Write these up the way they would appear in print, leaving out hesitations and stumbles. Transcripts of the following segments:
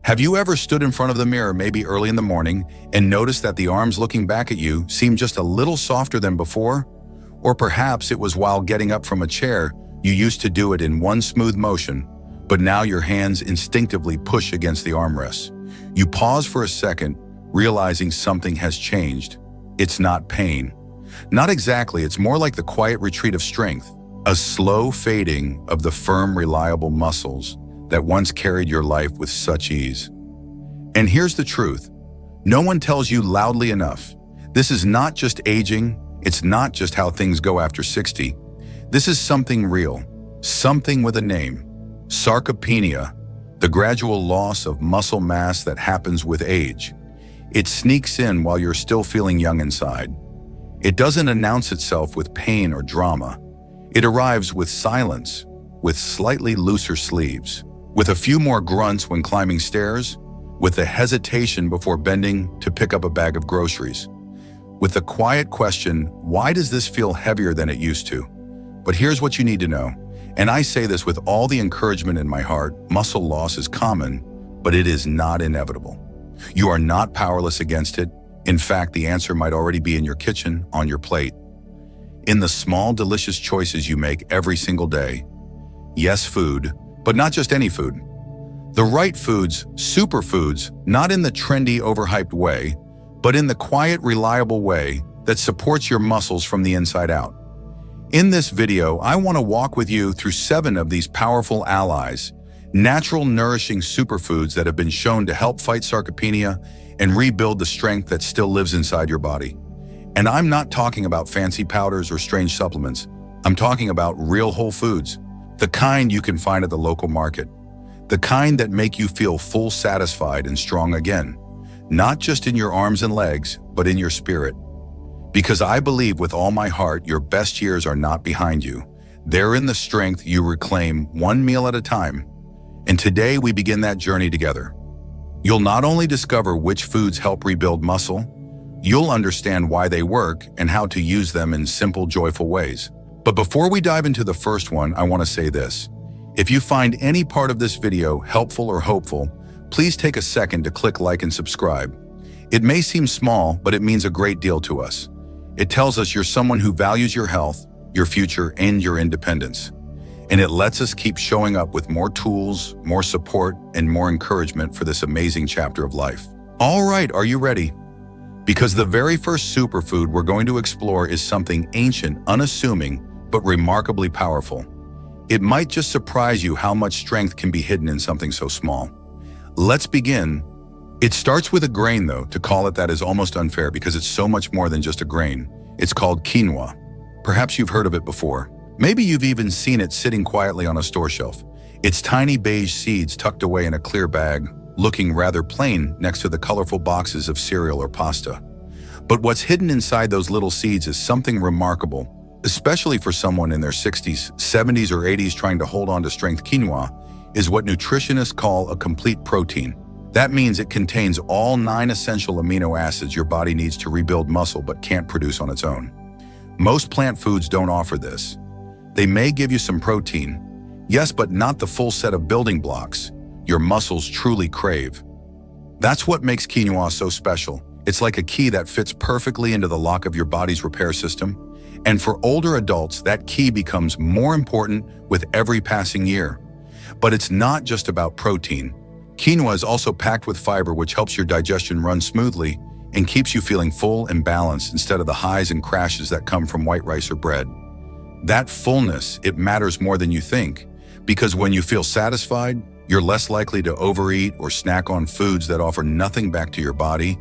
Have you ever stood in front of the mirror, maybe early in the morning, and noticed that the arms looking back at you seem just a little softer than before? Or perhaps it was while getting up from a chair, you used to do it in one smooth motion, but now your hands instinctively push against the armrests. You pause for a second, realizing something has changed. It's not pain. Not exactly, it's more like the quiet retreat of strength, a slow fading of the firm, reliable muscles that once carried your life with such ease. And here's the truth. No one tells you loudly enough. This is not just aging. It's not just how things go after 60. This is something real, something with a name. Sarcopenia, the gradual loss of muscle mass that happens with age. It sneaks in while you're still feeling young inside. It doesn't announce itself with pain or drama. It arrives with silence, with slightly looser sleeves, with a few more grunts when climbing stairs, with the hesitation before bending to pick up a bag of groceries, with the quiet question, why does this feel heavier than it used to? But here's what you need to know, and I say this with all the encouragement in my heart, muscle loss is common, but it is not inevitable. You are not powerless against it. In fact, the answer might already be in your kitchen, on your plate. In the small, delicious choices you make every single day. Yes, food, but not just any food. The right foods, superfoods, not in the trendy, overhyped way, but in the quiet, reliable way that supports your muscles from the inside out. In this video, I want to walk with you through 7 of these powerful allies, natural, nourishing superfoods that have been shown to help fight sarcopenia and rebuild the strength that still lives inside your body. And I'm not talking about fancy powders or strange supplements. I'm talking about real whole foods, the kind you can find at the local market, the kind that make you feel full, satisfied, and strong again, not just in your arms and legs, but in your spirit. Because I believe with all my heart, your best years are not behind you. They're in the strength you reclaim one meal at a time. And today we begin that journey together. You'll not only discover which foods help rebuild muscle, you'll understand why they work and how to use them in simple, joyful ways. But before we dive into the first one, I want to say this. If you find any part of this video helpful or hopeful, please take a second to click like and subscribe. It may seem small, but it means a great deal to us. It tells us you're someone who values your health, your future, and your independence. And it lets us keep showing up with more tools, more support, and more encouragement for this amazing chapter of life. All right, are you ready? Because the very first superfood we're going to explore is something ancient, unassuming, but remarkably powerful. It might just surprise you how much strength can be hidden in something so small. Let's begin. It starts with a grain, though. To call it that is almost unfair because it's so much more than just a grain. It's called quinoa. Perhaps you've heard of it before. Maybe you've even seen it sitting quietly on a store shelf. It's tiny beige seeds tucked away in a clear bag, looking rather plain next to the colorful boxes of cereal or pasta. But what's hidden inside those little seeds is something remarkable, especially for someone in their 60s, 70s, or 80s trying to hold on to strength. Quinoa is what nutritionists call a complete protein. That means it contains all 9 essential amino acids your body needs to rebuild muscle but can't produce on its own. Most plant foods don't offer this. They may give you some protein, yes, but not the full set of building blocks your muscles truly crave. That's what makes quinoa so special. It's like a key that fits perfectly into the lock of your body's repair system. And for older adults, that key becomes more important with every passing year. But it's not just about protein. Quinoa is also packed with fiber, which helps your digestion run smoothly and keeps you feeling full and balanced instead of the highs and crashes that come from white rice or bread. That fullness, it matters more than you think, because when you feel satisfied, you're less likely to overeat or snack on foods that offer nothing back to your body.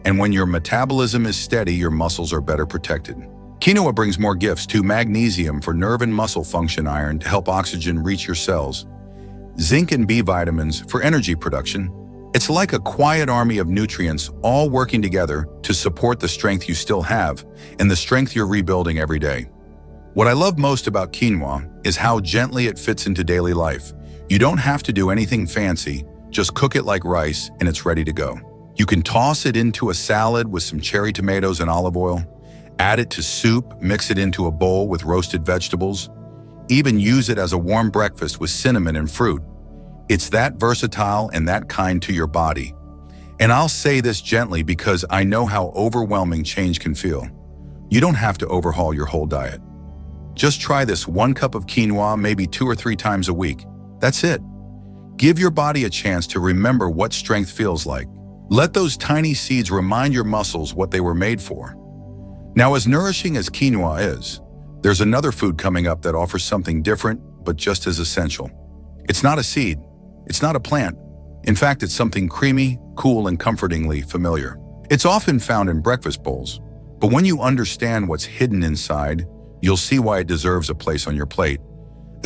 And when your metabolism is steady, your muscles are better protected. Quinoa brings more gifts too: magnesium for nerve and muscle function, iron to help oxygen reach your cells, zinc and B vitamins for energy production. It's like a quiet army of nutrients all working together to support the strength you still have and the strength you're rebuilding every day. What I love most about quinoa is how gently it fits into daily life. You don't have to do anything fancy, just cook it like rice and it's ready to go. You can toss it into a salad with some cherry tomatoes and olive oil, add it to soup, mix it into a bowl with roasted vegetables, even use it as a warm breakfast with cinnamon and fruit. It's that versatile and that kind to your body. And I'll say this gently because I know how overwhelming change can feel. You don't have to overhaul your whole diet. Just try this 1 cup of quinoa maybe 2 or 3 times a week. That's it. Give your body a chance to remember what strength feels like. Let those tiny seeds remind your muscles what they were made for. Now, as nourishing as quinoa is, there's another food coming up that offers something different but just as essential. It's not a seed. It's not a plant. In fact, it's something creamy, cool, and comfortingly familiar. It's often found in breakfast bowls, but when you understand what's hidden inside, you'll see why it deserves a place on your plate,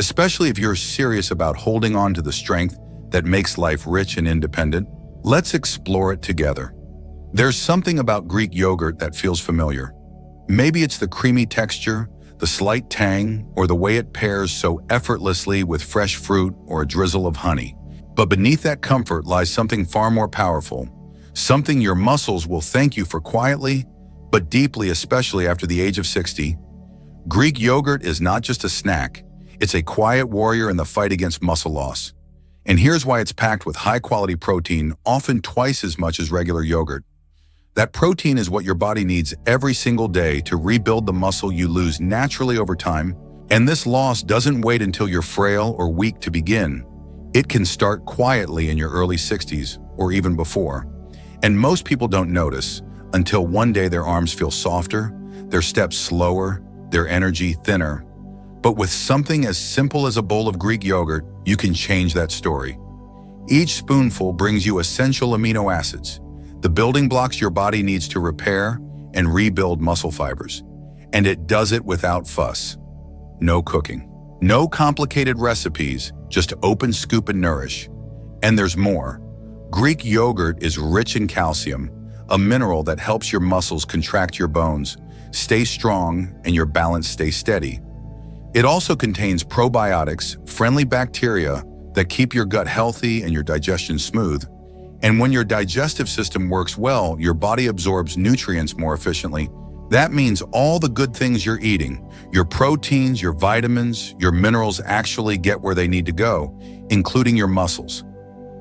especially if you're serious about holding on to the strength that makes life rich and independent. Let's explore it together. There's something about Greek yogurt that feels familiar. Maybe it's the creamy texture, the slight tang, or the way it pairs so effortlessly with fresh fruit or a drizzle of honey. But beneath that comfort lies something far more powerful, something your muscles will thank you for quietly, but deeply, especially after the age of 60. Greek yogurt is not just a snack, it's a quiet warrior in the fight against muscle loss. And here's why it's packed with high-quality protein, often twice as much as regular yogurt. That protein is what your body needs every single day to rebuild the muscle you lose naturally over time, and this loss doesn't wait until you're frail or weak to begin. It can start quietly in your early 60s or even before. And most people don't notice until one day their arms feel softer, their steps slower, their energy thinner. But with something as simple as a bowl of Greek yogurt, you can change that story. Each spoonful brings you essential amino acids, the building blocks your body needs to repair and rebuild muscle fibers. And it does it without fuss. No cooking. No complicated recipes, just open scoop and nourish. And there's more. Greek yogurt is rich in calcium, a mineral that helps your muscles contract your bones, stay strong, and your balance stay steady. It also contains probiotics, friendly bacteria that keep your gut healthy and your digestion smooth. And when your digestive system works well, your body absorbs nutrients more efficiently. That means all the good things you're eating, your proteins, your vitamins, your minerals actually get where they need to go, including your muscles.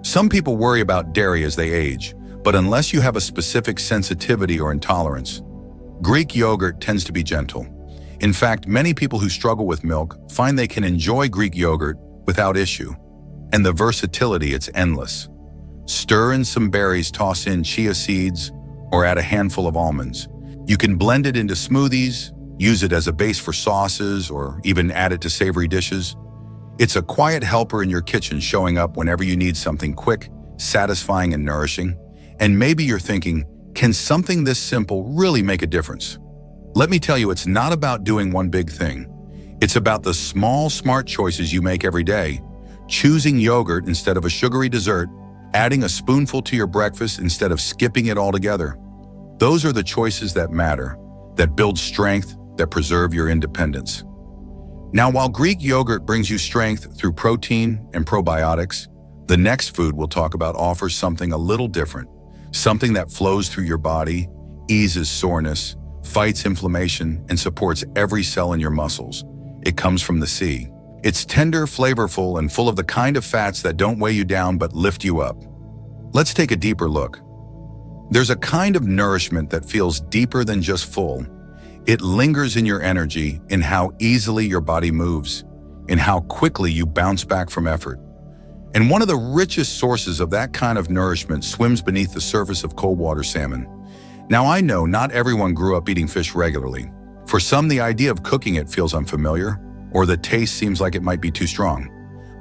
Some people worry about dairy as they age, but unless you have a specific sensitivity or intolerance, Greek yogurt tends to be gentle. In fact, many people who struggle with milk find they can enjoy Greek yogurt without issue. And the versatility, it's endless. Stir in some berries, toss in chia seeds, or add a handful of almonds. You can blend it into smoothies, use it as a base for sauces, or even add it to savory dishes. It's a quiet helper in your kitchen, showing up whenever you need something quick, satisfying, and nourishing. And maybe you're thinking, can something this simple really make a difference? Let me tell you, it's not about doing one big thing. It's about the small, smart choices you make every day. Choosing yogurt instead of a sugary dessert, adding a spoonful to your breakfast instead of skipping it altogether. Those are the choices that matter, that build strength, that preserve your independence. Now, while Greek yogurt brings you strength through protein and probiotics, the next food we'll talk about offers something a little different, something that flows through your body, eases soreness, fights inflammation, and supports every cell in your muscles. It comes from the sea. It's tender, flavorful, and full of the kind of fats that don't weigh you down but lift you up. Let's take a deeper look. There's a kind of nourishment that feels deeper than just full. It lingers in your energy, in how easily your body moves, in how quickly you bounce back from effort. And one of the richest sources of that kind of nourishment swims beneath the surface of cold water salmon. Now, I know not everyone grew up eating fish regularly. For some, the idea of cooking it feels unfamiliar, or the taste seems like it might be too strong.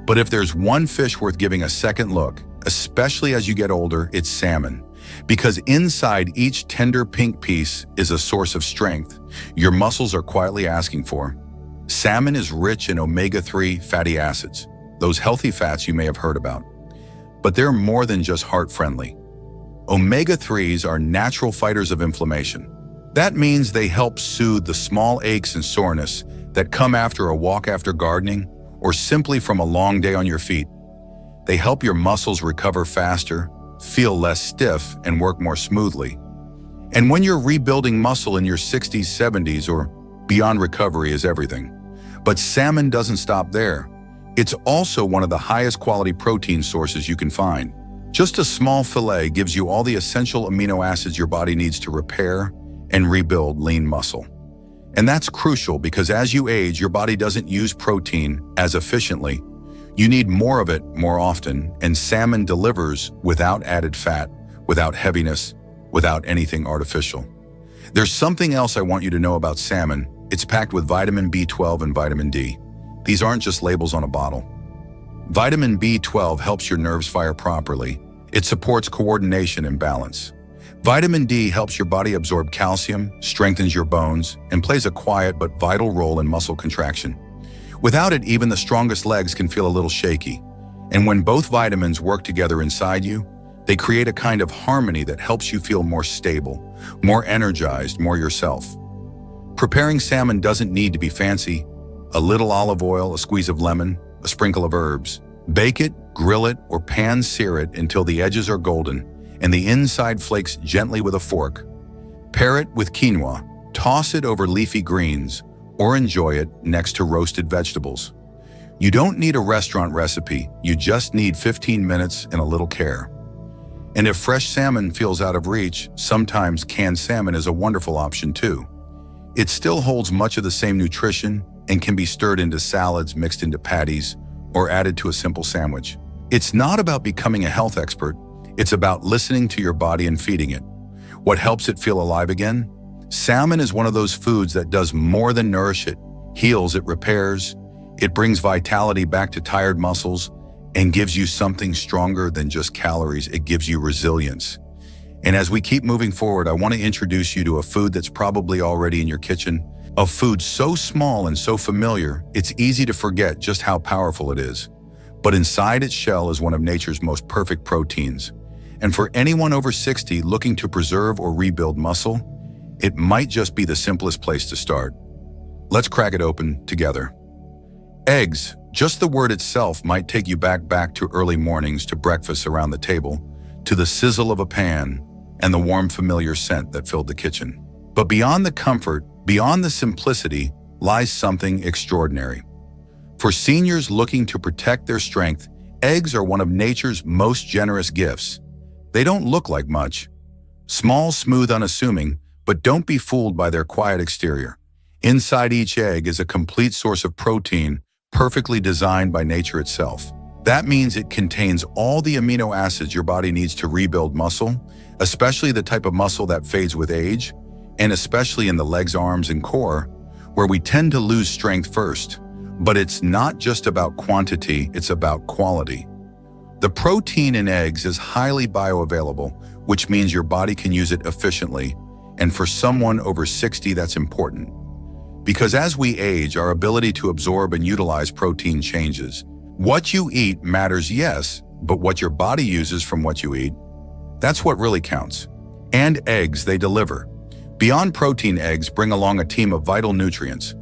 But if there's one fish worth giving a second look, especially as you get older, it's salmon. Because inside each tender pink piece is a source of strength your muscles are quietly asking for. Salmon is rich in omega-3 fatty acids, those healthy fats you may have heard about. But they're more than just heart-friendly. Omega-3s are natural fighters of inflammation. That means they help soothe the small aches and soreness that come after a walk after gardening or simply from a long day on your feet. They help your muscles recover faster, feel less stiff, and work more smoothly. And when you're rebuilding muscle in your 60s, 70s, or beyond, recovery is everything. But salmon doesn't stop there. It's also one of the highest quality protein sources you can find. Just a small fillet gives you all the essential amino acids your body needs to repair and rebuild lean muscle. And that's crucial because as you age, your body doesn't use protein as efficiently. You need more of it more often, and salmon delivers without added fat, without heaviness, without anything artificial. There's something else I want you to know about salmon. It's packed with vitamin B12 and vitamin D. These aren't just labels on a bottle. Vitamin B12 helps your nerves fire properly. It supports coordination and balance. Vitamin D helps your body absorb calcium, strengthens your bones, and plays a quiet but vital role in muscle contraction. Without it, even the strongest legs can feel a little shaky. And when both vitamins work together inside you, they create a kind of harmony that helps you feel more stable, more energized, more yourself. Preparing salmon doesn't need to be fancy. A little olive oil, a squeeze of lemon, a sprinkle of herbs. Bake it, grill it, or pan-sear it until the edges are golden and the inside flakes gently with a fork. Pair it with quinoa, toss it over leafy greens, or enjoy it next to roasted vegetables. You don't need a restaurant recipe, you just need 15 minutes and a little care. And if fresh salmon feels out of reach, sometimes canned salmon is a wonderful option too. It still holds much of the same nutrition and can be stirred into salads, mixed into patties, or added to a simple sandwich. It's not about becoming a health expert, it's about listening to your body and feeding it. What helps it feel alive again? Salmon is one of those foods that does more than nourish it, heals, it repairs, it brings vitality back to tired muscles, and gives you something stronger than just calories. It gives you resilience. And as we keep moving forward, I want to introduce you to a food that's probably already in your kitchen, a food so small and so familiar, it's easy to forget just how powerful it is. But inside its shell is one of nature's most perfect proteins. And for anyone over 60 looking to preserve or rebuild muscle, it might just be the simplest place to start. Let's crack it open together. Eggs, just the word itself might take you back to early mornings, to breakfast around the table, to the sizzle of a pan and the warm familiar scent that filled the kitchen. But beyond the comfort, beyond the simplicity, lies something extraordinary. For seniors looking to protect their strength, eggs are one of nature's most generous gifts. They don't look like much. Small, smooth, unassuming, but don't be fooled by their quiet exterior. Inside each egg is a complete source of protein, perfectly designed by nature itself. That means it contains all the amino acids your body needs to rebuild muscle, especially the type of muscle that fades with age, and especially in the legs, arms, and core, where we tend to lose strength first. But it's not just about quantity, it's about quality. The protein in eggs is highly bioavailable, which means your body can use it efficiently. And for someone over 60, that's important. Because as we age, our ability to absorb and utilize protein changes. What you eat matters, yes, but what your body uses from what you eat, that's what really counts. And eggs, they deliver. Beyond protein, eggs bring along a team of vital nutrients.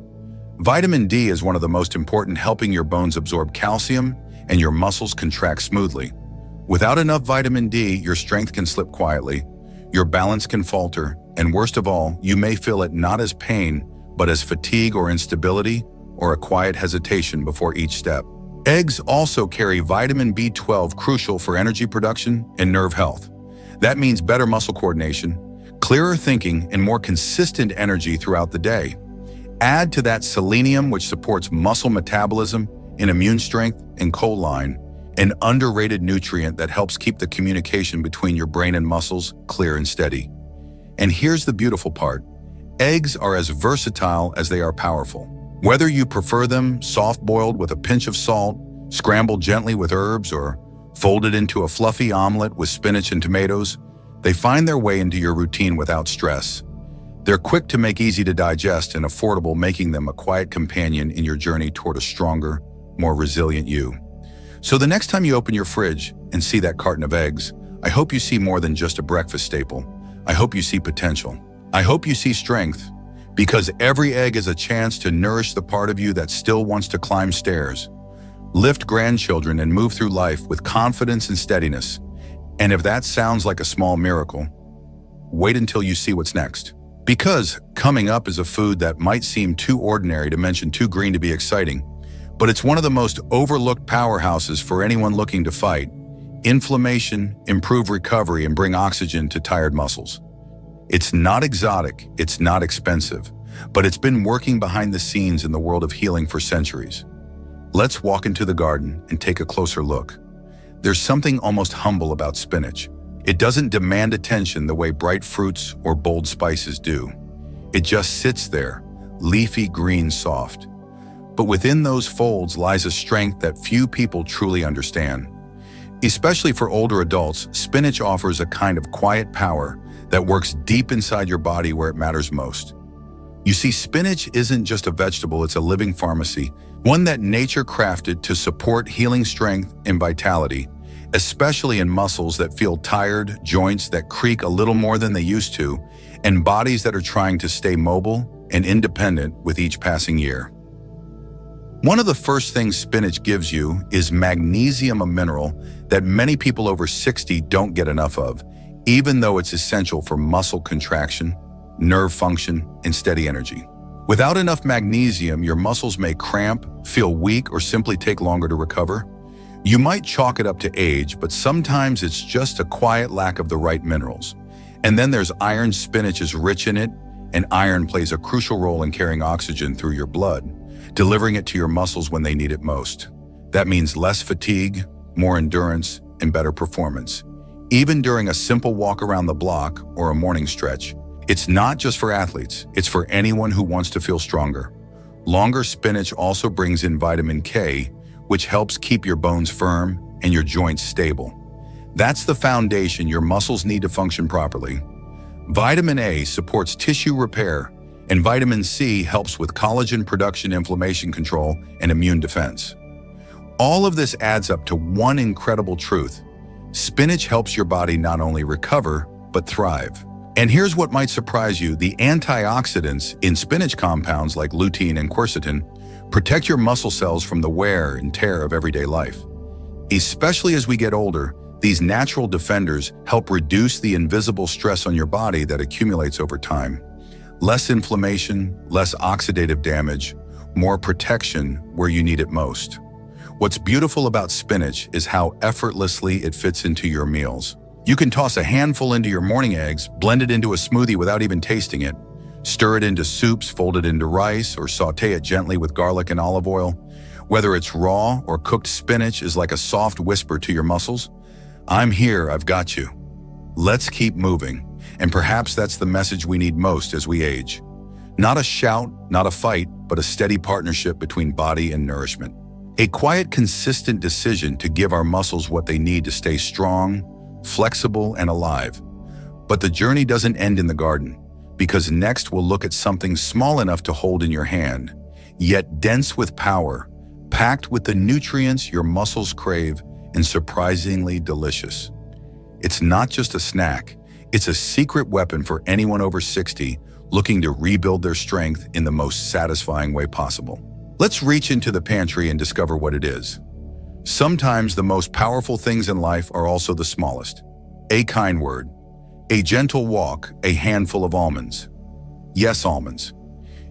Vitamin D is one of the most important, helping your bones absorb calcium and your muscles contract smoothly. Without enough vitamin D, your strength can slip quietly, your balance can falter, and worst of all, you may feel it not as pain, but as fatigue or instability, or a quiet hesitation before each step. Eggs also carry vitamin B12, crucial for energy production and nerve health. That means better muscle coordination, clearer thinking, and more consistent energy throughout the day. Add to that selenium, which supports muscle metabolism and immune strength, and choline, an underrated nutrient that helps keep the communication between your brain and muscles clear and steady. And here's the beautiful part. Eggs are as versatile as they are powerful. Whether you prefer them soft-boiled with a pinch of salt, scrambled gently with herbs, or folded into a fluffy omelet with spinach and tomatoes, they find their way into your routine without stress. They're quick to make, easy to digest, and affordable, making them a quiet companion in your journey toward a stronger, more resilient you. So the next time you open your fridge and see that carton of eggs, I hope you see more than just a breakfast staple. I hope you see potential. I hope you see strength, because every egg is a chance to nourish the part of you that still wants to climb stairs, lift grandchildren, and move through life with confidence and steadiness. And if that sounds like a small miracle, wait until you see what's next. Because coming up is a food that might seem too ordinary, to mention too green to be exciting, but it's one of the most overlooked powerhouses for anyone looking to fight inflammation, improve recovery, and bring oxygen to tired muscles. It's not exotic, it's not expensive, but it's been working behind the scenes in the world of healing for centuries. Let's walk into the garden and take a closer look. There's something almost humble about spinach. It doesn't demand attention the way bright fruits or bold spices do. It just sits there, leafy green soft. But within those folds lies a strength that few people truly understand. Especially for older adults, spinach offers a kind of quiet power that works deep inside your body where it matters most. You see, spinach isn't just a vegetable, it's a living pharmacy, one that nature crafted to support healing strength and vitality, especially in muscles that feel tired, joints that creak a little more than they used to, and bodies that are trying to stay mobile and independent with each passing year. One of the first things spinach gives you is magnesium, a mineral that many people over 60 don't get enough of, even though it's essential for muscle contraction, nerve function, and steady energy. Without enough magnesium, your muscles may cramp, feel weak, or simply take longer to recover. You might chalk it up to age, but sometimes it's just a quiet lack of the right minerals. And then there's iron. Spinach is rich in it, and iron plays a crucial role in carrying oxygen through your blood, delivering it to your muscles when they need it most. That means less fatigue, more endurance, and better performance. Even during a simple walk around the block or a morning stretch, it's not just for athletes, it's for anyone who wants to feel stronger. Longer spinach also brings in vitamin K, which helps keep your bones firm and your joints stable. That's the foundation your muscles need to function properly. Vitamin A supports tissue repair, and vitamin C helps with collagen production, inflammation control, and immune defense. All of this adds up to one incredible truth. Spinach helps your body not only recover, but thrive. And here's what might surprise you. The antioxidants in spinach, compounds like lutein and quercetin, protect your muscle cells from the wear and tear of everyday life. Especially as we get older, these natural defenders help reduce the invisible stress on your body that accumulates over time. Less inflammation, less oxidative damage, more protection where you need it most. What's beautiful about spinach is how effortlessly it fits into your meals. You can toss a handful into your morning eggs, blend it into a smoothie without even tasting it, stir it into soups, fold it into rice, or saute it gently with garlic and olive oil. Whether it's raw or cooked, spinach is like a soft whisper to your muscles. I'm here, I've got you. Let's keep moving. And perhaps that's the message we need most as we age. Not a shout, not a fight, but a steady partnership between body and nourishment. A quiet, consistent decision to give our muscles what they need to stay strong, flexible, and alive. But the journey doesn't end in the garden, because next we'll look at something small enough to hold in your hand, yet dense with power, packed with the nutrients your muscles crave, and surprisingly delicious. It's not just a snack, it's a secret weapon for anyone over 60 looking to rebuild their strength in the most satisfying way possible. Let's reach into the pantry and discover what it is. Sometimes the most powerful things in life are also the smallest. A kind word, a gentle walk, a handful of almonds. Yes, almonds.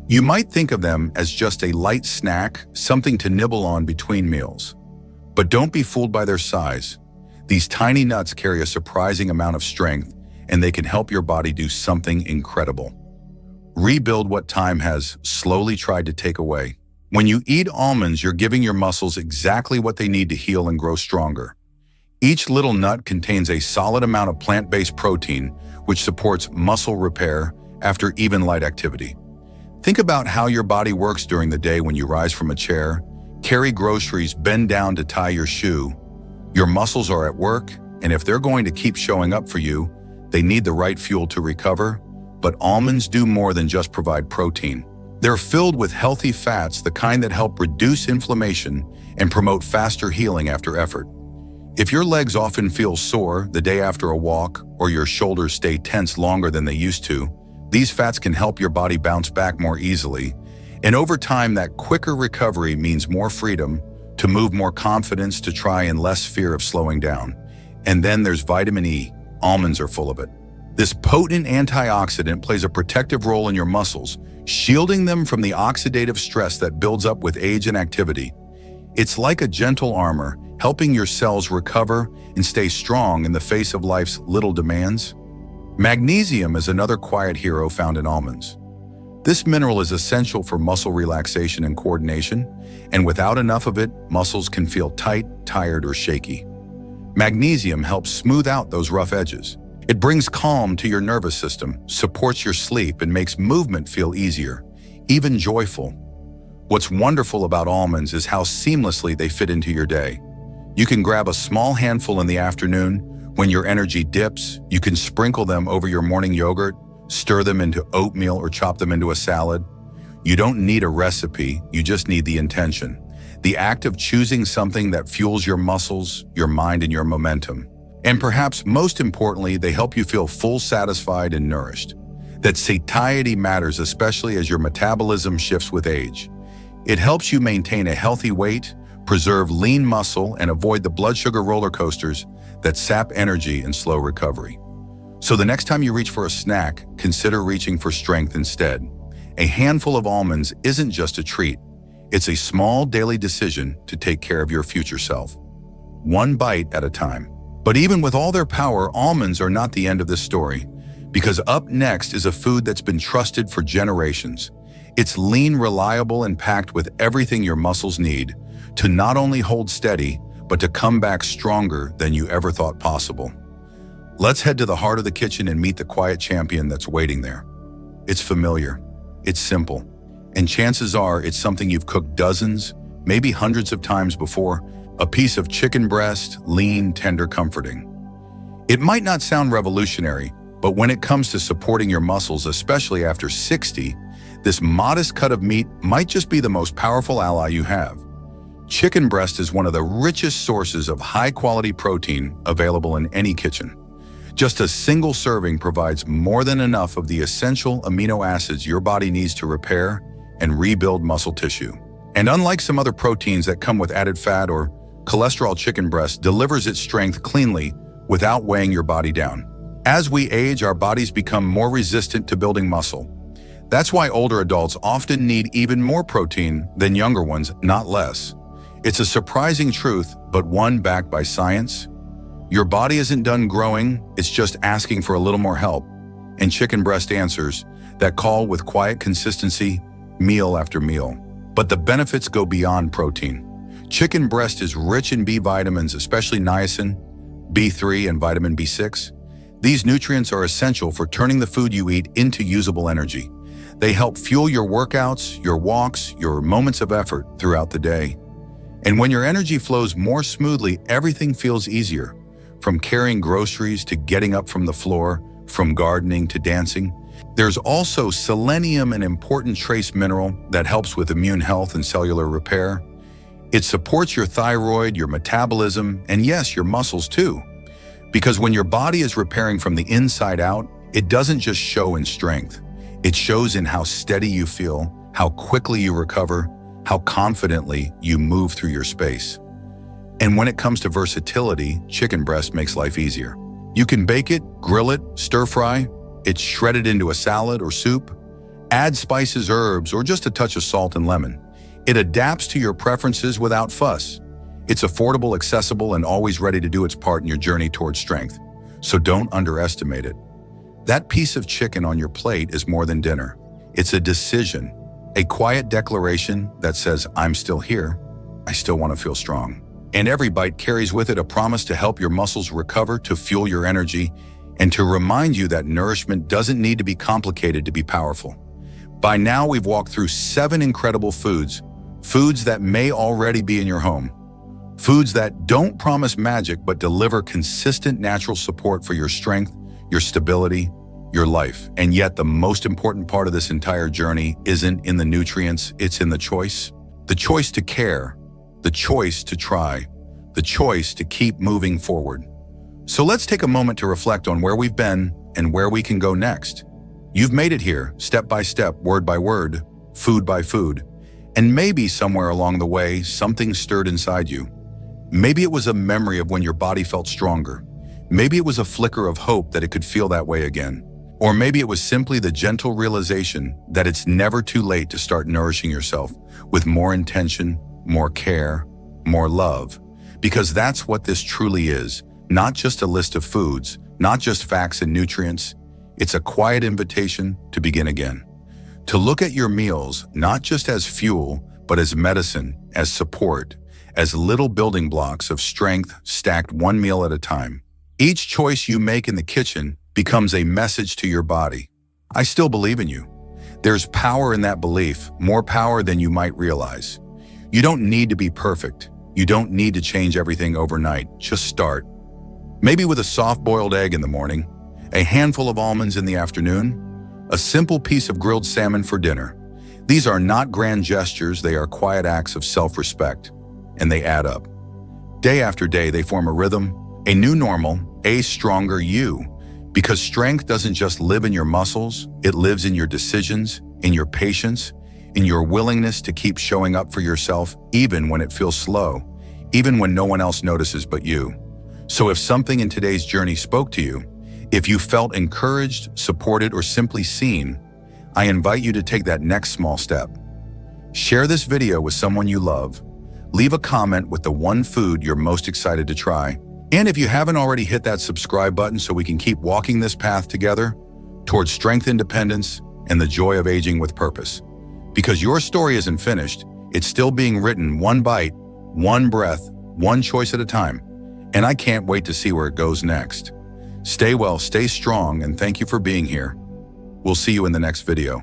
You might think of them as just a light snack, something to nibble on between meals. But don't be fooled by their size. These tiny nuts carry a surprising amount of strength, and they can help your body do something incredible. Rebuild what time has slowly tried to take away. When you eat almonds, you're giving your muscles exactly what they need to heal and grow stronger. Each little nut contains a solid amount of plant-based protein, which supports muscle repair after even light activity. Think about how your body works during the day when you rise from a chair, carry groceries, bend down to tie your shoe. Your muscles are at work, and if they're going to keep showing up for you, they need the right fuel to recover. But almonds do more than just provide protein. They're filled with healthy fats, the kind that help reduce inflammation and promote faster healing after effort. If your legs often feel sore the day after a walk, or your shoulders stay tense longer than they used to, these fats can help your body bounce back more easily. And over time, that quicker recovery means more freedom to move, more confidence to try, and less fear of slowing down. And then there's vitamin E. Almonds are full of it. This potent antioxidant plays a protective role in your muscles, shielding them from the oxidative stress that builds up with age and activity. It's like a gentle armor, helping your cells recover and stay strong in the face of life's little demands. Magnesium is another quiet hero found in almonds. This mineral is essential for muscle relaxation and coordination, and without enough of it, muscles can feel tight, tired, or shaky. Magnesium helps smooth out those rough edges. It brings calm to your nervous system, supports your sleep, and makes movement feel easier, even joyful. What's wonderful about almonds is how seamlessly they fit into your day. You can grab a small handful in the afternoon. When your energy dips, you can sprinkle them over your morning yogurt, stir them into oatmeal, or chop them into a salad. You don't need a recipe, you just need the intention. The act of choosing something that fuels your muscles, your mind, and your momentum. And perhaps most importantly, they help you feel full, satisfied, and nourished. That satiety matters, especially as your metabolism shifts with age. It helps you maintain a healthy weight, preserve lean muscle, and avoid the blood sugar roller coasters that sap energy and slow recovery. So the next time you reach for a snack, consider reaching for strength instead. A handful of almonds isn't just a treat. It's a small daily decision to take care of your future self, one bite at a time. But even with all their power, almonds are not the end of this story, because up next is a food that's been trusted for generations. It's lean, reliable, and packed with everything your muscles need to not only hold steady, but to come back stronger than you ever thought possible. Let's head to the heart of the kitchen and meet the quiet champion that's waiting there. It's familiar, it's simple, and chances are it's something you've cooked dozens, maybe hundreds of times before. A piece of chicken breast, lean, tender, comforting. It might not sound revolutionary, but when it comes to supporting your muscles, especially after 60, this modest cut of meat might just be the most powerful ally you have. Chicken breast is one of the richest sources of high-quality protein available in any kitchen. Just a single serving provides more than enough of the essential amino acids your body needs to repair and rebuild muscle tissue. And unlike some other proteins that come with added fat or cholesterol, chicken breast delivers its strength cleanly without weighing your body down. As we age, our bodies become more resistant to building muscle. That's why older adults often need even more protein than younger ones, not less. It's a surprising truth, but one backed by science. Your body isn't done growing, it's just asking for a little more help. And chicken breast answers that call with quiet consistency, meal after meal. But the benefits go beyond protein. Chicken breast is rich in B vitamins, especially niacin, B3, and vitamin B6. These nutrients are essential for turning the food you eat into usable energy. They help fuel your workouts, your walks, your moments of effort throughout the day. And when your energy flows more smoothly, everything feels easier. From carrying groceries to getting up from the floor, from gardening to dancing. There's also selenium, an important trace mineral that helps with immune health and cellular repair. It supports your thyroid, your metabolism, and yes, your muscles too. Because when your body is repairing from the inside out, it doesn't just show in strength. It shows in how steady you feel, how quickly you recover, how confidently you move through your space. And when it comes to versatility, chicken breast makes life easier. You can bake it, grill it, stir fry, it's shredded into a salad or soup. Add spices, herbs, or just a touch of salt and lemon. It adapts to your preferences without fuss. It's affordable, accessible, and always ready to do its part in your journey towards strength. So don't underestimate it. That piece of chicken on your plate is more than dinner. It's a decision, a quiet declaration that says, I'm still here, I still want to feel strong. And every bite carries with it a promise to help your muscles recover, to fuel your energy, and to remind you that nourishment doesn't need to be complicated to be powerful. By now, we've walked through 7 incredible foods that may already be in your home. Foods that don't promise magic but deliver consistent natural support for your strength, your stability, your life. And yet the most important part of this entire journey isn't in the nutrients, it's in the choice. The choice to care, the choice to try, the choice to keep moving forward. So let's take a moment to reflect on where we've been and where we can go next. You've made it here, step by step, word by word, food by food. And maybe somewhere along the way, something stirred inside you. Maybe it was a memory of when your body felt stronger. Maybe it was a flicker of hope that it could feel that way again. Or maybe it was simply the gentle realization that it's never too late to start nourishing yourself with more intention, more care, more love. Because that's what this truly is, not just a list of foods, not just facts and nutrients. It's a quiet invitation to begin again. To look at your meals not just as fuel, but as medicine, as support, as little building blocks of strength stacked one meal at a time. Each choice you make in the kitchen becomes a message to your body. I still believe in you. There's power in that belief, more power than you might realize. You don't need to be perfect. You don't need to change everything overnight. Just start. Maybe with a soft-boiled egg in the morning, a handful of almonds in the afternoon, a simple piece of grilled salmon for dinner. These are not grand gestures, they are quiet acts of self-respect, and they add up. Day after day, they form a rhythm, a new normal, a stronger you. Because strength doesn't just live in your muscles, it lives in your decisions, in your patience, in your willingness to keep showing up for yourself, even when it feels slow, even when no one else notices but you. So if something in today's journey spoke to you, if you felt encouraged, supported, or simply seen, I invite you to take that next small step. Share this video with someone you love. Leave a comment with the one food you're most excited to try. And if you haven't already, hit that subscribe button so we can keep walking this path together towards strength, independence, and the joy of aging with purpose. Because your story isn't finished, it's still being written one bite, one breath, one choice at a time. And I can't wait to see where it goes next. Stay well, stay strong, and thank you for being here. We'll see you in the next video.